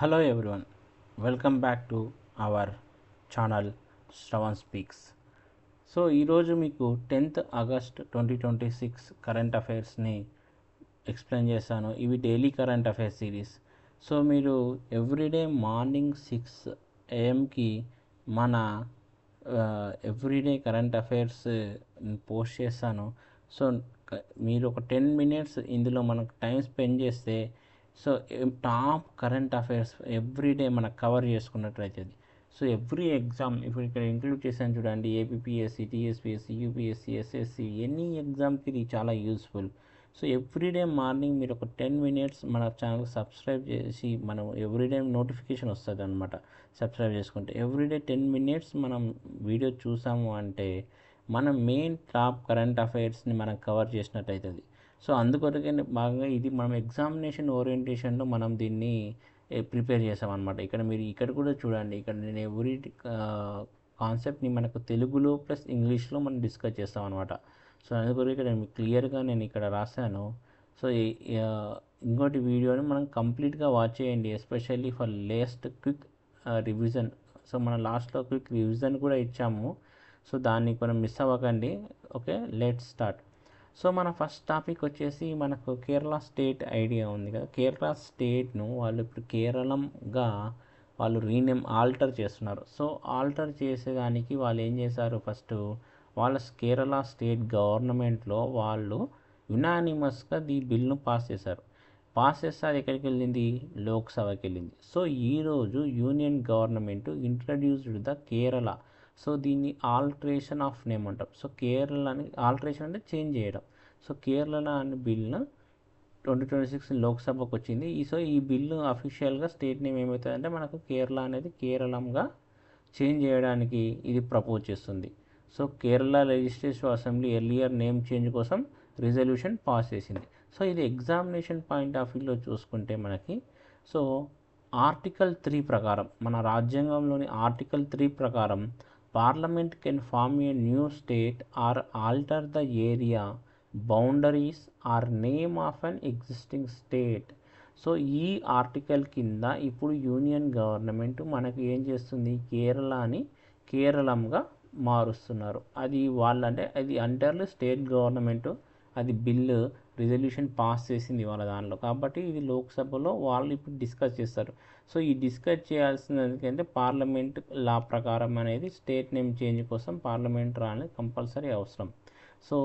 Hello everyone, welcome back to our channel Shravan speaks. So ఈరోజు మీకు 10th August 2026 current అఫైర్స్ని explain చేశాను. ఇవి daily current affairs series. So మీరు everyday morning 6 AM మన everyday current affairs post చేస్తాను. So మీరు ఒక 10 minutes ఇందులో మనకు టైం స్పెండ్ చేస్తే so top current affairs everyday మనకు కవర్ చేసుకున్నట్టు అవుతుంది. సో ఎవ్రీ ఎగ్జామ్ ఇప్పుడు ఇక్కడ ఇంక్లూడ్ చేశాను చూడండి, APPSC, TSPSC, UPSC, SSC, any ఎగ్జామ్కి ఇది చాలా యూస్ఫుల్. సో ఎవ్రీడే మార్నింగ్ మీరు ఒక 10 minutes మన ఛానల్ సబ్స్క్రైబ్ చేసి మనం ఎవ్రీడే నోటిఫికేషన్ వస్తుంది అనమాట. సబ్స్క్రైబ్ చేసుకుంటే ఎవ్రీడే 10 minutes మనం వీడియో చూసాము అంటే మనం మెయిన్ టాప్ కరెంట్ అఫైర్స్ని మనం కవర్ చేసినట్టు అవుతుంది. సో అందుకొరకే బాగా ఇది మనం ఎగ్జామినేషన్ ఓరియంటేషన్లో మనం దీన్ని ప్రిపేర్ చేసామన్నమాట. ఇక్కడ మీరు ఇక్కడ కూడా చూడండి, ఇక్కడ నేను ఎవ్రీ కాన్సెప్ట్ని మనకు తెలుగులో ప్లస్ ఇంగ్లీష్లో మనం డిస్కస్ చేస్తాం అనమాట. సో అందుకొరకు ఇక్కడ మీకు క్లియర్గా నేను ఇక్కడ రాశాను. సో ఇంకోటి వీడియోని మనం కంప్లీట్గా వాచ్ చేయండి, especially for least quick revision. So మనం లాస్ట్లో క్విక్ రివిజన్ కూడా ఇచ్చాము, సో దాన్ని కొంచెం మిస్ అవ్వకండి. Okay, let's start. సో మన ఫస్ట్ టాపిక్ వచ్చేసి మనకు కేరళ స్టేట్ ఐడియా ఉంది కదా. కేరళ స్టేట్ను వాళ్ళు ఇప్పుడు కేరళంగా వాళ్ళు ఆల్టర్ చేస్తున్నారు. సో ఆల్టర్ చేసేదానికి వాళ్ళు ఏం చేశారు, ఫస్ట్ వాళ్ళ కేరళ స్టేట్ గవర్నమెంట్లో వాళ్ళు యునానిమస్గా ఈ బిల్ను పాస్ చేశారు. పాస్ చేస్తే అది ఎక్కడికి వెళ్ళింది, లోక్సభకి వెళ్ళింది. సో ఈరోజు union government introduced the Kerala. So దీన్ని ఆల్టరేషన్ ఆఫ్ నేమ్ అంటాం. సో కేరళ అని ఆల్టరేషన్ అంటే చేంజ్ చేయడం. సో కేరళ అనే బిల్లు 2026 లోక్సభకు వచ్చింది. సో ఈ బిల్లు అఫీషియల్గా స్టేట్ నేమ్ ఏమవుతుందంటే మనకు కేరళ అనేది కేరళంగా చేంజ్ చేయడానికి ఇది ప్రపోజ్ చేస్తుంది. So Kerala legislative assembly earlier name change కోసం రిజల్యూషన్ పాస్ చేసింది. సో ఇది ఎగ్జామినేషన్ పాయింట్ ఆఫ్ వ్యూలో చూసుకుంటే మనకి సో ఆర్టికల్ 3 ప్రకారం, మన రాజ్యాంగంలోని ఆర్టికల్ 3 ప్రకారం parliament can form a new state or alter the area boundaries or name of an existing state. So ఈ ఆర్టికల్ కింద ఇప్పుడు యూనియన్ గవర్నమెంట్ మనకి ఏం చేస్తుంది, కేరళని కేరళంగా మారుస్తున్నారు. అది వాళ్ళంటే అది అంటర్లీ స్టేట్ గవర్నమెంట్ అది బిల్లు రిజల్యూషన్ పాస్ చేసింది వాళ్ళ దానిలో. కాబట్టి ఇది లోక్సభలో వాళ్ళు ఇప్పుడు డిస్కస్ చేస్తారు. సో ఈ డిస్కస్ చేయాల్సింది ఎందుకంటే పార్లమెంట్ లా ప్రకారం అనేది స్టేట్ నేమ్ చేంజ్ కోసం పార్లమెంట్ రా అనేది కంపల్సరీ అవసరం. సో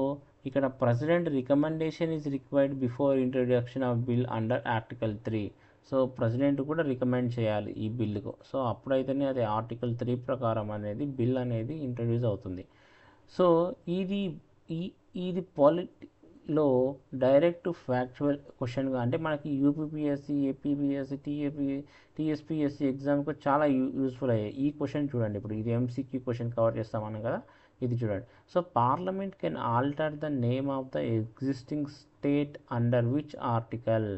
ఇక్కడ president recommendation is required before introduction of bill under article 3. So president కూడా రికమెండ్ చేయాలి ఈ బిల్లుకు. సో అప్పుడైతేనే అది ఆర్టికల్ 3 ప్రకారం అనేది బిల్ అనేది ఇంట్రడ్యూస్ అవుతుంది. సో ఇది పాలిటీలో డైరెక్ట్ ఫ్యాక్చువల్ క్వశ్చన్గా, అంటే మనకి యూపీపీఎస్సి, ఏపీపీఎస్సి, టీఎస్పీఎస్సి ఎగ్జామ్కి చాలా యూస్ఫుల్ అయ్యాయి. ఈ క్వశ్చన్ చూడండి, ఇప్పుడు ఇది ఎంసీక్యూ క్వశ్చన్ కవర్ చేస్తామన్నాం కదా, ఇది చూడండి. So parliament can alter the name of the existing state under which article.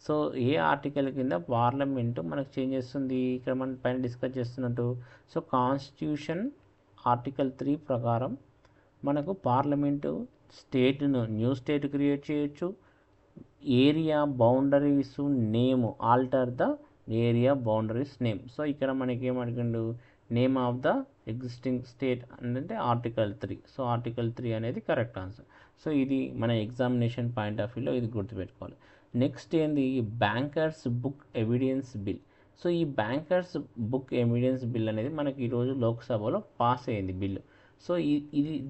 So ఏ ఆర్టికల్ కింద పార్లమెంటు మనకు చేంజ్ చేస్తుంది, ఇక్కడ మనం పైన డిస్కస్ చేస్తున్నట్టు. సో కాన్స్టిట్యూషన్ ఆర్టికల్ 3 ప్రకారం మనకు పార్లమెంటు స్టేట్ను న్యూ స్టేట్ క్రియేట్ చేయొచ్చు. Area boundaries name alter the area boundaries name. So ఇక్కడ మనకి ఏమడిగిండు, name of the existing state అంటే ఆర్టికల్ 3. సో ఆర్టికల్ 3 అనేది కరెక్ట్ ఆన్సర్. సో ఇది మన ఎగ్జామినేషన్ పాయింట్ ఆఫ్ వ్యూలో ఇది గుర్తుపెట్టుకోవాలి. నెక్స్ట్ ఏంది, bankers book evidence bill. So ఈ బ్యాంకర్స్ బుక్ ఎవిడెన్స్ బిల్ అనేది మనకి ఈరోజు లోక్సభలో పాస్ అయ్యింది బిల్లు. సో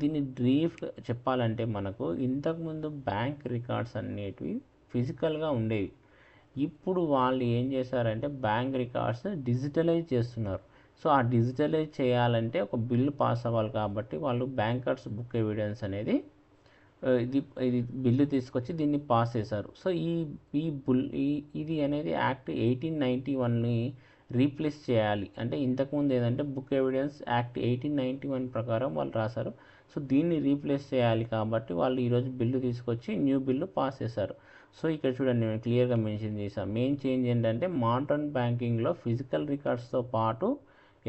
దీన్ని బ్రీఫ్గా చెప్పాలంటే మనకు ఇంతకుముందు బ్యాంక్ రికార్డ్స్ అనేటివి ఫిజికల్గా ఉండేవి. ఇప్పుడు వాళ్ళు ఏం చేశారంటే బ్యాంక్ రికార్డ్స్ డిజిటలైజ్ చేస్తున్నారు. సో ఆ డిజిటలైజ్ చేయాలంటే ఒక బిల్లు పాస్ అవ్వాలి, కాబట్టి వాళ్ళు బ్యాంకర్స్ బుక్ ఎవిడెన్స్ అనేది ఇది బిల్లు తీసుకొచ్చి దీన్ని పాస్ చేశారు. సో ఇది అనేది యాక్ట్ 1891ని రీప్లేస్ చేయాలి. అంటే ఇంతకుముందు ఏంటంటే బుక్ ఎవిడెన్స్ యాక్ట్ 1891 ప్రకారం వాళ్ళు రాశారు. సో దీన్ని రీప్లేస్ చేయాలి కాబట్టి వాళ్ళు ఈరోజు బిల్లు తీసుకొచ్చి న్యూ బిల్లు పాస్ చేశారు. సో ఇక్కడ చూడండి, నేను క్లియర్గా మెన్షన్ చేశాను. మెయిన్ చేంజ్ ఏంటంటే మోడర్న్ బ్యాంకింగ్లో ఫిజికల్ రికార్డ్స్తో పాటు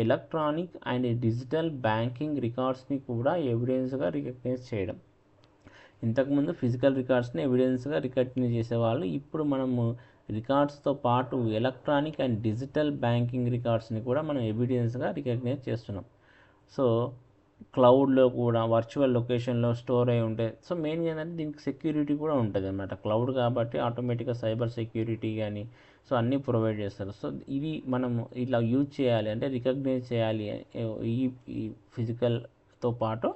ఎలక్ట్రానిక్ అండ్ డిజిటల్ బ్యాంకింగ్ రికార్డ్స్ని కూడా ఎవిడెన్స్గా రికగ్నైజ్ చేయడం. ఇంతకుముందు ఫిజికల్ రికార్డ్స్ని ఎవిడెన్స్గా రికగ్నైజ్ చేసేవాళ్ళు, ఇప్పుడు మనము రికార్డ్స్తో పాటు ఎలక్ట్రానిక్ అండ్ డిజిటల్ బ్యాంకింగ్ రికార్డ్స్ని కూడా మనం ఎవిడెన్స్గా రికగ్నైజ్ చేస్తున్నాం. సో క్లౌడ్లో కూడా వర్చువల్ లొకేషన్లో స్టోర్ అయి ఉంటాయి. సో మెయిన్గా ఏంటంటే దీనికి సెక్యూరిటీ కూడా ఉంటుంది అన్నమాట. క్లౌడ్ కాబట్టి ఆటోమేటిక్గా సైబర్ సెక్యూరిటీ కానీ సో అన్నీ ప్రొవైడ్ చేస్తారు. సో ఇవి మనం ఇట్లా యూజ్ చేయాలి అంటే రికగ్నైజ్ చేయాలి. ఈ ఈ ఫిజికల్తో పాటు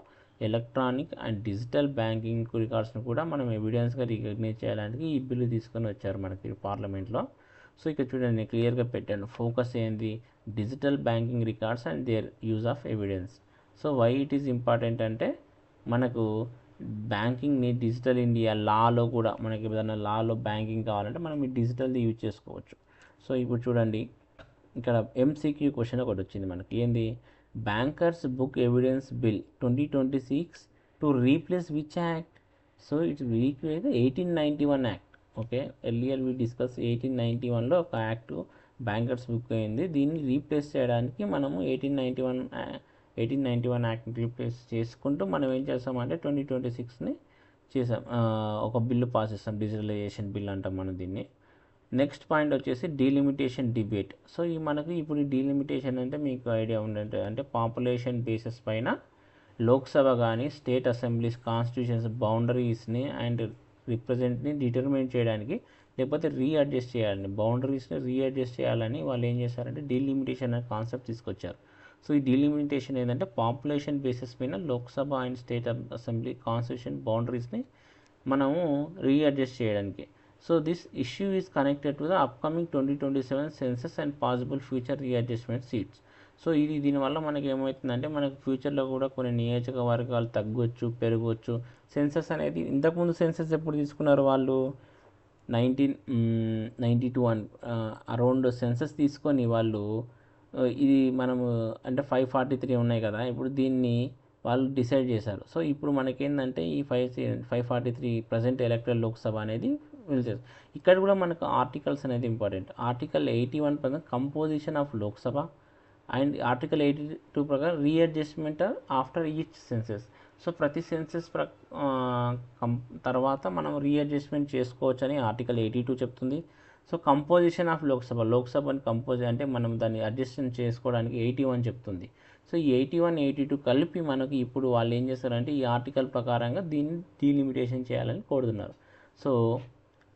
ఎలక్ట్రానిక్ అండ్ డిజిటల్ బ్యాంకింగ్ రికార్డ్స్ని కూడా మనం ఎవిడెన్స్గా రికగ్నైజ్ చేయడానికి ఈ బిల్లు తీసుకొని వచ్చారు మనకి పార్లమెంట్లో. సో ఇక్కడ చూడండి నేను క్లియర్గా పెట్టాను. ఫోకస్ ఏంది digital banking records and their use of evidence. So why it is important అంటే మనకు బ్యాంకింగ్ని డిజిటల్ ఇండియా లాలో కూడా మనకి ఏదైనా లాలో బ్యాంకింగ్ కావాలంటే మనం ఈ డిజిటల్ది యూజ్ చేసుకోవచ్చు. సో ఇప్పుడు చూడండి ఇక్కడ ఎంసీక్యూ క్వశ్చన్ ఒకటి వచ్చింది మనకి. ఏంది bankers book evidence bill 2026 to replace which act? So it's replace 1891 act. Okay, earlier we discuss 1891లో ఒక యాక్ట్ బ్యాంకర్స్ బుక్ అయింది. దీన్ని రీప్లేస్ చేయడానికి మనము 1891 యాక్ట్ని రీప్లేస్ చేసుకుంటూ మనం ఏం చేస్తామంటే 2026ని చేసాం, ఒక బిల్లు పాస్ చేస్తాం. డిజిటలైజేషన్ బిల్ అంటాం మనం దీన్ని. నెక్స్ట్ పాయింట్ వచ్చేసి డీలిమిటేషన్ డిబేట్. సో ఈ మనకి ఇప్పుడు ఈ డీలిమిటేషన్ అంటే మీకు ఐడియా ఉందంటే అంటే పాపులేషన్ బేసిస్ పైన లోక్సభ కానీ స్టేట్ అసెంబ్లీస్ కాన్స్టిట్యూషన్స్ బౌండరీస్ని అండ్ రిప్రజెంట్ని డిటర్మైన్ చేయడానికి లేకపోతే రీఅడ్జస్ట్ చేయాలని బౌండరీస్ని రీఅడ్జస్ట్ చేయాలని వాళ్ళు ఏం చేశారంటే డీలిమిటేషన్ అనే కాన్సెప్ట్ తీసుకొచ్చారు. సో ఈ డీలిమిటేషన్ ఏంటంటే పాపులేషన్ బేసిస్ పైన Lok Sabha and state assembly constitution బౌండరీస్ని మనము రీఅడ్జస్ట్ చేయడానికి. So this issue is connected to the upcoming 2027 census and possible future readjustment seats. So దీనివల్ల మనకి ఏమవుతుందంటే మనకు ఫ్యూచర్లో కూడా కొన్ని నియోజకవర్గాలు తగ్గొచ్చు పెరగవచ్చు. సెన్సస్ అనేది ఇంతకుముందు సెన్సస్ ఎప్పుడు తీసుకున్నారు వాళ్ళు 1992 అరౌండ్ సెన్సస్ తీసుకొని వాళ్ళు ఇది మనము అంటే 543 ఉన్నాయి కదా, ఇప్పుడు దీన్ని వాళ్ళు డిసైడ్ చేశారు. సో ఇప్పుడు మనకేంటంటే ఈ 543 ప్రజెంట్ ఎలక్టెడ్ లోక్సభ అనేది వెళ్తారు. ఇక్కడ కూడా మనకు ఆర్టికల్స్ అనేది ఇంపార్టెంట్. ఆర్టికల్ 81 ప్రకారం composition of Lok Sabha and article 82 ప్రకారం readjustment after each census. So ప్రతి సెన్సెస్ తర్వాత మనం రీఅడ్జస్ట్మెంట్ చేసుకోవచ్చు అని ఆర్టికల్ 82 చెప్తుంది. సో కంపోజిషన్ ఆఫ్ లోక్సభని కంపోజ్ అంటే మనం దాన్ని అడ్జస్ట్మెంట్ చేసుకోవడానికి 81 చెప్తుంది. సో ఈ 81, 82 కలిపి మనకి ఇప్పుడు వాళ్ళు ఏం చేస్తారంటే ఈ ఆర్టికల్ ప్రకారంగా దీన్ని డీలిమిటేషన్ చేయాలని కోరుతున్నారు. సో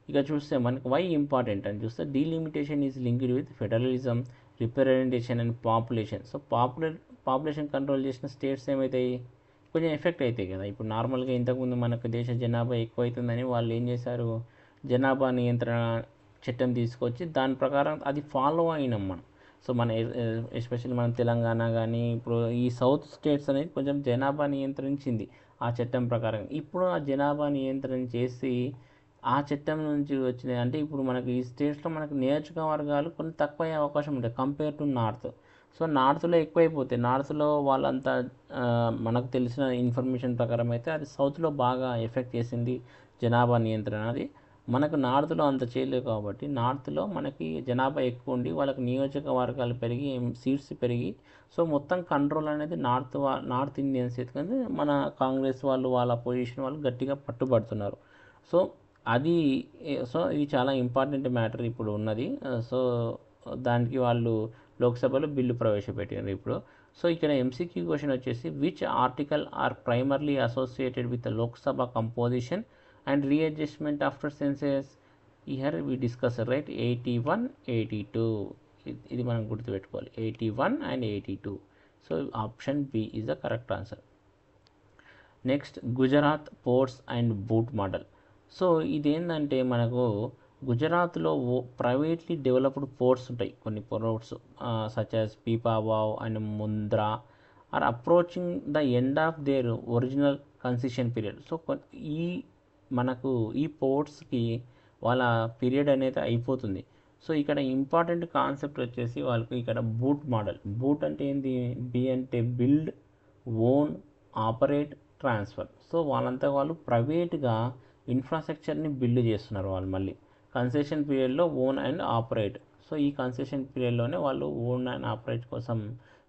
ఇక చూస్తే మనకు వై ఇంపార్టెంట్ అని చూస్తే delimitation is linked with federalism, representation and population. So population control చేసిన స్టేట్స్ ఏమవుతాయి కొంచెం ఎఫెక్ట్ అవుతాయి కదా. ఇప్పుడు నార్మల్గా ఇంతకుముందు మనకు దేశ జనాభా ఎక్కువ అవుతుందని వాళ్ళు ఏం చేశారు జనాభా నియంత్రణ చట్టం తీసుకొచ్చి దాని ప్రకారం అది ఫాలో అయినాం మనం. సో మన ఎస్పెషల్లీ మన తెలంగాణ కానీ ఇప్పుడు ఈ సౌత్ స్టేట్స్ అనేది కొంచెం జనాభా నియంత్రించింది ఆ చట్టం ప్రకారం. ఇప్పుడు ఆ జనాభా నియంత్రణ చేసి ఆ చట్టం నుంచి వచ్చినాయి అంటే ఇప్పుడు మనకి ఈ స్టేట్స్లో మనకు నియోజకవర్గాలు కొన్ని తక్కువ అయ్యే అవకాశం ఉంటాయి కంపేర్ టు నార్త్. సో నార్త్లో ఎక్కువైపోతాయి. నార్త్లో వాళ్ళంతా మనకు తెలిసిన ఇన్ఫర్మేషన్ ప్రకారం అయితే అది సౌత్లో బాగా ఎఫెక్ట్ చేసింది జనాభా నియంత్రణ. అది మనకు నార్త్లో అంత చేయలేవు కాబట్టి నార్త్లో మనకి జనాభా ఎక్కువ ఉండి వాళ్ళకి నియోజకవర్గాలు పెరిగి సీట్స్ పెరిగి సో మొత్తం కంట్రోల్ అనేది నార్త్ ఇండియన్స్ ఎందుకంటే మన కాంగ్రెస్ వాళ్ళు వాళ్ళ పొజిషన్ వాళ్ళు గట్టిగా పట్టుబడుతున్నారు. సో ఇది చాలా ఇంపార్టెంట్ మ్యాటర్ ఇప్పుడు ఉన్నది. సో దానికి వాళ్ళు లోక్సభలో బిల్లు ప్రవేశపెట్టారు ఇప్పుడు. సో ఇక్కడ ఎంసీక్యూ క్వశ్చన్ వచ్చేసి which article are primarily associated with Lok Sabha composition and readjustment after census. Here we discuss right 81, 82 ఇది మనం గుర్తుపెట్టుకోవాలి 81 and 82. So option B is the correct answer. Next Gujarat ports and BOOT model. So ఇదేంటంటే మనకు గుజరాత్లో privately developed ports ఉంటాయి. కొన్ని ports such as Pipavav and Mundra are approaching the end of their original concession period. So మనకు ఈ పోర్ట్స్కి వాళ్ళ period అనేది అయిపోతుంది. సో ఇక్కడ ఇంపార్టెంట్ కాన్సెప్ట్ వచ్చేసి వాళ్ళకి ఇక్కడ బూట్ మోడల్. బూట్ అంటే ఏంటి? బి అంటే build, own, operate, transfer. So వాళ్ళంతా వాళ్ళు ప్రైవేట్గా ఇన్ఫ్రాస్ట్రక్చర్ని బిల్డ్ చేస్తున్నారు వాళ్ళు మళ్ళీ కన్సెషన్ పీరియడ్లో ఓన్ అండ్ ఆపరేట్. సో ఈ కన్సెషన్ పీరియడ్లోనే వాళ్ళు ఓన్ అండ్ ఆపరేట్ కోసం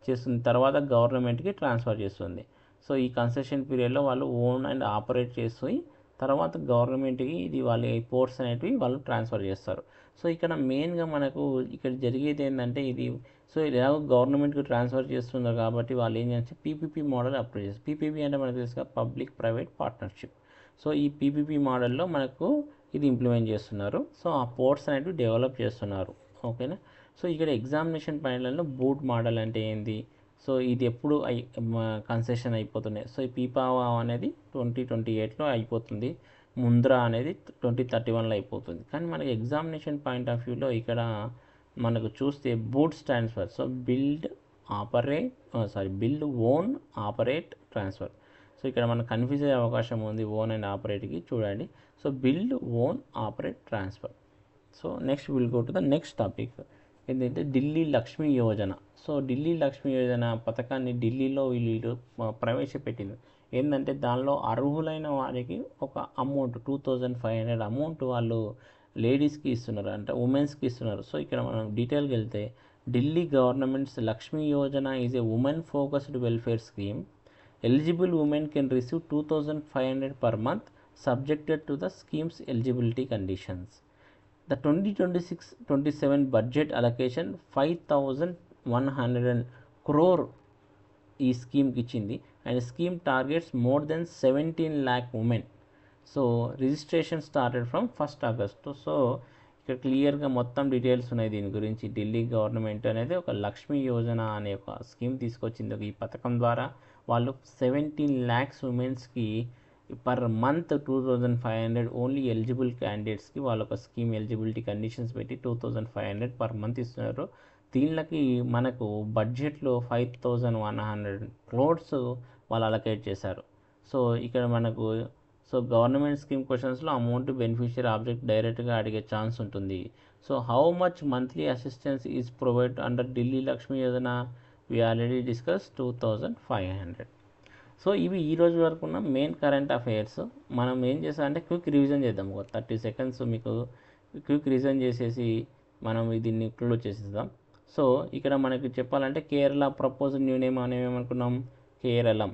చేస్తుంది, తర్వాత గవర్నమెంట్కి ట్రాన్స్ఫర్ చేస్తుంది. సో ఈ కన్సెషన్ పీరియడ్లో వాళ్ళు ఓన్ అండ్ ఆపరేట్ చేసి తర్వాత గవర్నమెంట్కి ఇది వాళ్ళ పోర్ట్స్ అనేటివి వాళ్ళు ట్రాన్స్ఫర్ చేస్తారు. సో ఇక్కడ మెయిన్గా మనకు ఇక్కడ జరిగేది ఏంటంటే ఇది, సో ఇలా గవర్నమెంట్కి ట్రాన్స్ఫర్ చేస్తున్నారు కాబట్టి వాళ్ళు ఏం చేస్తే పీపీపీ మోడల్ అప్లై చేస్తారు. పీపీపీ అంటే మనకు తెలుసుగా పబ్లిక్ ప్రైవేట్ పార్ట్నర్షిప్. సో ఈ పీపీపీ మోడల్లో మనకు ఇది ఇంప్లిమెంట్ చేస్తున్నారు. సో ఆ పోర్ట్స్ అనేవి డెవలప్ చేస్తున్నారు. ఓకేనా. సో ఇక్కడ ఎగ్జామినేషన్ పాయింట్లలో బూట్ మోడల్ అంటే ఏంది, సో ఇది ఎప్పుడు కన్సెషన్ అయిపోతున్నాయి. సో ఈ పీపావా అనేది 2028లో అయిపోతుంది, ముంద్రా అనేది 2031లో అయిపోతుంది. కానీ మనకి ఎగ్జామినేషన్ పాయింట్ ఆఫ్ వ్యూలో ఇక్కడ మనకు చూస్తే boot stands for, so build own operate transfer. So ఇక్కడ మనకు కన్ఫ్యూజ్ అయ్యే అవకాశం ఉంది ఓన్ అండ్ ఆపరేట్కి, చూడండి. So build own operate transfer. So next will go to the next topic ఏంటంటే ఢిల్లీ లక్ష్మీ యోజన. సో ఢిల్లీ లక్ష్మీ యోజన పథకాన్ని ఢిల్లీలో వీళ్ళు ప్రవేశపెట్టింది. ఏంటంటే దానిలో అర్హులైన వారికి ఒక అమౌంట్ 2500 అమౌంట్ వాళ్ళు లేడీస్కి ఇస్తున్నారు, అంటే ఉమెన్స్కి ఇస్తున్నారు. సో ఇక్కడ మనం డీటెయిల్కి వెళ్తే Delhi governments Lakshmi Yojana is a women focused welfare scheme. Eligible women can receive 2500 per month subjected to the scheme's eligibility conditions. The 2026-27 budget allocation 5,100 crore ఈ స్కీమ్కి ఇచ్చింది. And scheme targets more than 17 lakh women. So registration started from 1st August. So ఇక్కడ క్లియర్గా మొత్తం details ఉన్నాయి దీని గురించి. Delhi government అనేది ఒక లక్ష్మీ యోజన అనే ఒక స్కీమ్ తీసుకొచ్చింది. ఈ పథకం ద్వారా వాళ్ళు 17 lakhs ఉమెన్స్కి పర్ మంత్ 2500 ఓన్లీ ఎలిజిబుల్ క్యాండిడేట్స్కి వాళ్ళు ఒక స్కీమ్ ఎలిజిబిలిటీ కండిషన్స్ పెట్టి 2500 పర్ మంత్ ఇస్తున్నారు. దీనికి మనకు బడ్జెట్లో 5,100 crores వాళ్ళు అలొకేట్ చేశారు. సో ఇక్కడ మనకు సో గవర్నమెంట్ స్కీమ్ క్వశ్చన్స్లో అమౌంట్ బెనిఫిషియరీ ఆబ్జెక్ట్ డైరెక్ట్గా అడిగే ఛాన్స్ ఉంటుంది. So how much monthly assistance is provide under Delhi Lakshmi Yojana, we already discuss 2500. So ఇవి ఈ రోజు వరకు ఉన్న మెయిన్ కరెంట్ అఫైర్స్. మనం ఏం చేస్తామంటే క్విక్ రివిజన్ చేద్దాం. ఒక 30 seconds మీకు క్విక్ రివిజన్ చేసేసి మనం దీన్ని క్లోజ్ చేసేద్దాం. సో ఇక్కడ మనకి చెప్పాలంటే కేరళ ప్రపోజ్డ్ న్యూ నేమ్ అని ఏమనుకున్నాం, కేరళం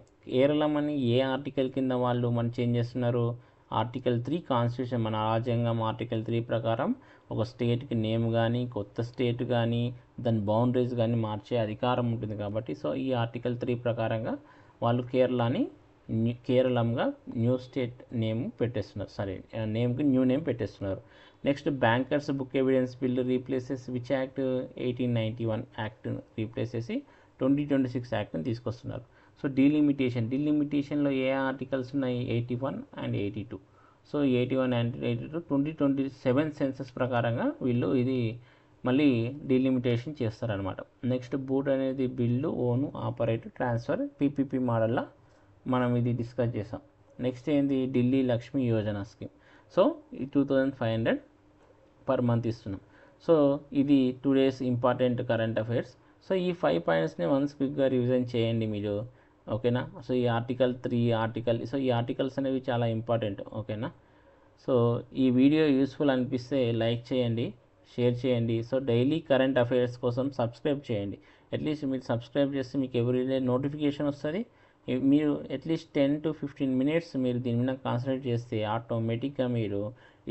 అని ఏ ఆర్టికల్ కింద వాళ్ళు మనం చేంజ్ చేస్తున్నారు, ఆర్టికల్ 3 కాన్స్టిట్యూషన్ మన రాజ్యాంగం ఆర్టికల్ 3 ప్రకారం ఒక స్టేట్కి నేమ్ కానీ కొత్త స్టేట్ కానీ దాని బౌండరీస్ కానీ మార్చే అధికారం ఉంటుంది కాబట్టి సో ఈ ఆర్టికల్ 3 ప్రకారంగా వాళ్ళు కేరళంగా న్యూ స్టేట్ నేమ్ పెట్టేస్తున్నారు, నేమ్కి న్యూ నేమ్ పెట్టేస్తున్నారు. Next bankers book evidence bill replaces which act 1891 act replace చేసి 2026 యాక్ట్ని తీసుకొస్తున్నారు. సో డీలిమిటేషన్లో ఏ ఆర్టికల్స్ ఉన్నాయి, 81 and 82. సో 81 and 82 2027 సెన్సస్ ప్రకారంగా వీళ్ళు ఇది మళ్ళీ డీలిమిటేషన్ చేస్తారనమాట. నెక్స్ట్ బూట్ అనేది build own operate transfer PPP మోడల్లో మనం ఇది డిస్కస్ చేసాం. నెక్స్ట్ ఏంది ఢిల్లీ లక్ష్మీ యోజన స్కీమ్. సో ఈ 2500 పర్ మంత్ ఇస్తున్నాం. సో ఇది 2 days important current affairs. So ఈ 5 pointsని వన్స్ క్విక్గా రివిజన్ చేయండి మీరు, ఓకేనా. సో ఈ ఆర్టికల్ 3 సో ఈ ఆర్టికల్స్ అనేవి చాలా ఇంపార్టెంట్, ఓకేనా. సో ఈ వీడియో యూస్ఫుల్ అనిపిస్తే లైక్ చేయండి, షేర్ చేయండి. సో డైలీ కరెంట్ అఫైర్స్ కోసం సబ్స్క్రైబ్ చేయండి. అట్లీస్ట్ మీరు సబ్స్క్రైబ్ చేస్తే మీకు ఎవ్రీడే నోటిఫికేషన్ వస్తుంది. మీరు అట్లీస్ట్ 10 to 15 minutes మీరు దీని మీద కాన్సన్ట్రేట్ చేస్తే ఆటోమేటిక్గా మీరు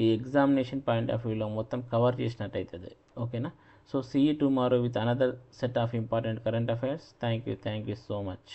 ఈ ఎగ్జామినేషన్ పాయింట్ ఆఫ్ వ్యూలో మొత్తం కవర్ చేసినట్టు అవుతుంది, ఓకేనా. So see you tomorrow with another set of important current affairs. Thank you so much.